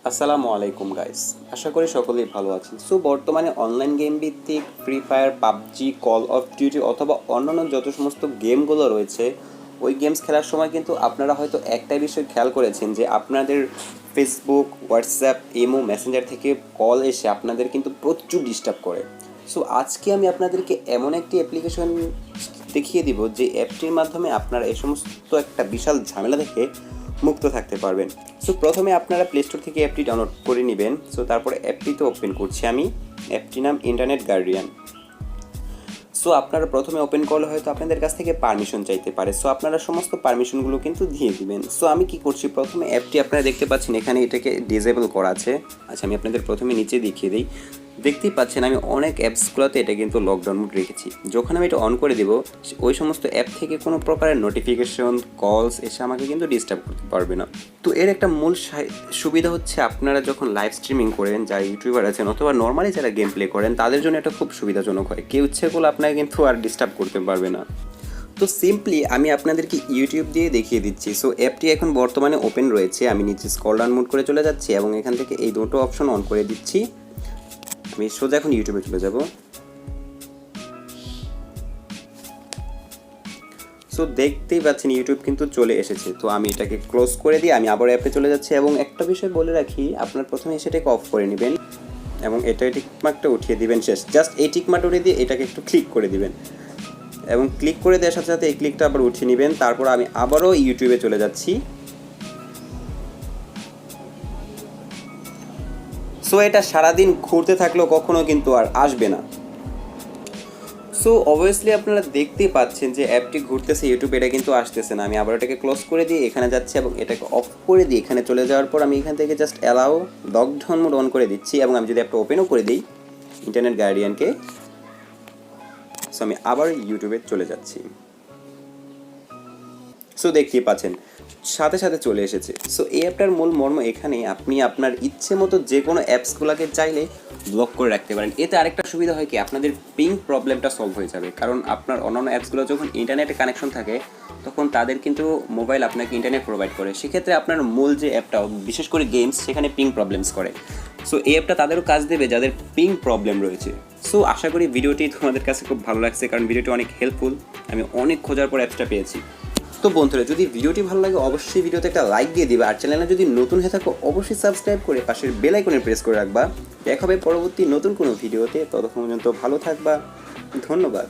আসসালামু আলাইকুম গাইস, আশা করি সকলেই ভালো আছেন। সো বর্তমানে অনলাইন গেম ভিত্তিক free fire, PUBG, call of duty অথবা অন্যান্য যত সমস্ত গেমগুলো রয়েছে, ওই গেমস খেলার সময় কিন্তু আপনারা হয়তো একটাই বিষয় খেয়াল করেছেন যে আপনাদের ফেসবুক, হোয়াটসঅ্যাপ, ইমো, মেসেঞ্জার থেকে কল এসে আপনাদের কিন্তু প্রচুর ডিস্টার্ব করে। সো আজকে আমি আপনাদেরকে এমন একটি অ্যাপ্লিকেশন দেখিয়ে দিব যে অ্যাপটির মাধ্যমে আপনারা এই সমস্ত একটা বিশাল ঝামেলা থেকে মুক্ত থাকতে পারবেন। সো প্রথমে আপনারা প্লে স্টোর থেকে অ্যাপটি ডাউনলোড করে নেবেন। সো তারপরে অ্যাপটিতে ওপেন করছি আমি। অ্যাপটির নাম ইন্টারনেট গার্ডিয়ান। সো আপনারা প্রথমে ওপেন করলে হয়তো আপনাদের কাছ থেকে পারমিশন চাইতে পারে। সো আপনারা সমস্ত পারমিশনগুলো কিন্তু দিয়ে দিবেন। সো আমি কি করছি, প্রথমে অ্যাপটি আপনারা দেখতে পাচ্ছেন এখানে এটাকে ডিসেবল করা আছে। আচ্ছা, আমি আপনাদের প্রথমে নিচে দেখিয়ে দিই। দেখতেই পাচ্ছেন আমি অনেক অ্যাপসগুলোতে এটা কিন্তু লকডাউন মোড রেখেছি। যখন আমি এটা অন করে দেবো, ওই সমস্ত অ্যাপ থেকে কোনো প্রকারের নোটিফিকেশন, কলস এসে আমাকে কিন্তু ডিস্টার্ব করতে পারবে না। তো এর একটা মূল সুবিধা হচ্ছে, আপনারা যখন লাইভ স্ট্রিমিং করেন, যারা ইউটিউবার আছেন অথবা নর্মালি যারা গেম প্লে করেন, তাদের জন্য এটা খুব সুবিধাজনক হয়। কেউ ইচ্ছে করলে আপনাকে কিন্তু আর ডিস্টার্ব করতে পারবে না। তো সিম্পলি আমি আপনাদেরকে ইউটিউব দিয়ে দেখিয়ে দিচ্ছি। সো অ্যাপটি এখন বর্তমানে ওপেন রয়েছে। আমি নিচে স্ক্রল ডাউন মোড করে চলে যাচ্ছি এবং এখান থেকে এই দুটো অপশন অন করে দিচ্ছি। আমি সোজা এখন ইউটিউবে চলে যাব। সো দেখতেই পাচ্ছেন ইউটিউব কিন্তু চলে এসেছে। তো আমি এটাকে ক্লোজ করে দিয়ে আমি আবার অ্যাপে চলে যাচ্ছি এবং একটা বিষয় বলে রাখি, আপনার প্রথমে সেটাকে অফ করে নেবেন এবং এটা টিকমার্কটা উঠিয়ে দিবেন। শেষ, জাস্ট এই টিকমার্কটা উঠিয়ে দিয়ে এটাকে একটু ক্লিক করে দিবেন এবং ক্লিক করে দেওয়ার সাথে সাথে এই ক্লিকটা আবার উঠিয়ে নেবেন। তারপর আমি আবারও ইউটিউবে চলে যাচ্ছি। সো এটা সারাদিন ঘুরতে থাকলেও কখনো কিন্তু আর আসবে না। সো অবভিয়াসলি আপনারা দেখতেই পাচ্ছেন যে অ্যাপটি ঘুরতেছে, ইউটিউব এটা কিন্তু আসতেছে না। আমি আবার এটাকে ক্লোজ করে দিয়ে এখানে যাচ্ছি এবং এটাকে অফ করে দিই। এখানে চলে যাওয়ার পর আমি এখান থেকে just allow lockdown mode on করে দিচ্ছি এবং আমি যদি অ্যাপটা ওপেনও করে দিই ইন্টারনেট গার্ডিয়ানকে, সো আমি আবার ইউটিউবে চলে যাচ্ছি। সো দেখতেই পাচ্ছেন সাথে সাথে চলে এসেছে। সো এই অ্যাপটার মূল মর্ম এখানে, আপনি আপনার ইচ্ছে মতো যে কোনো অ্যাপসগুলোকে চাইলে ব্লক করে রাখতে পারেন। এতে আরেকটা সুবিধা হয় কি, আপনাদের পিং প্রবলেমটা সলভ হয়ে যাবে। কারণ আপনার অন্যান্য অ্যাপসগুলো যখন ইন্টারনেটে কানেকশন থাকে, তখন তাদের কিন্তু মোবাইল আপনাকে ইন্টারনেট প্রোভাইড করে। সেক্ষেত্রে আপনার মূল যে অ্যাপটা, বিশেষ করে গেমস, সেখানে পিং প্রবলেমস করে। সো এই অ্যাপটা তাদেরও কাজ দেবে যাদের পিং প্রবলেম রয়েছে। সো আশা করি ভিডিওটি তোমাদের কাছে খুব ভালো লাগছে, কারণ ভিডিওটি অনেক হেল্পফুল। আমি অনেক খোঁজার পর অ্যাপসটা পেয়েছি। তো বন্ধুরা, যদি ভিডিওটি ভালো লাগে অবশ্যই ভিডিওতে একটা লাইক দিয়ে দিবা, আর চ্যানেলে যদি নতুন হয়ে থাকো অবশ্যই সাবস্ক্রাইব করে পাশের বেল আইকনে প্রেস করে রাখবা। দেখা হবে পরবর্তী নতুন কোনো ভিডিওতে। ততক্ষণ পর্যন্ত ভালো থাকবা। ধন্যবাদ।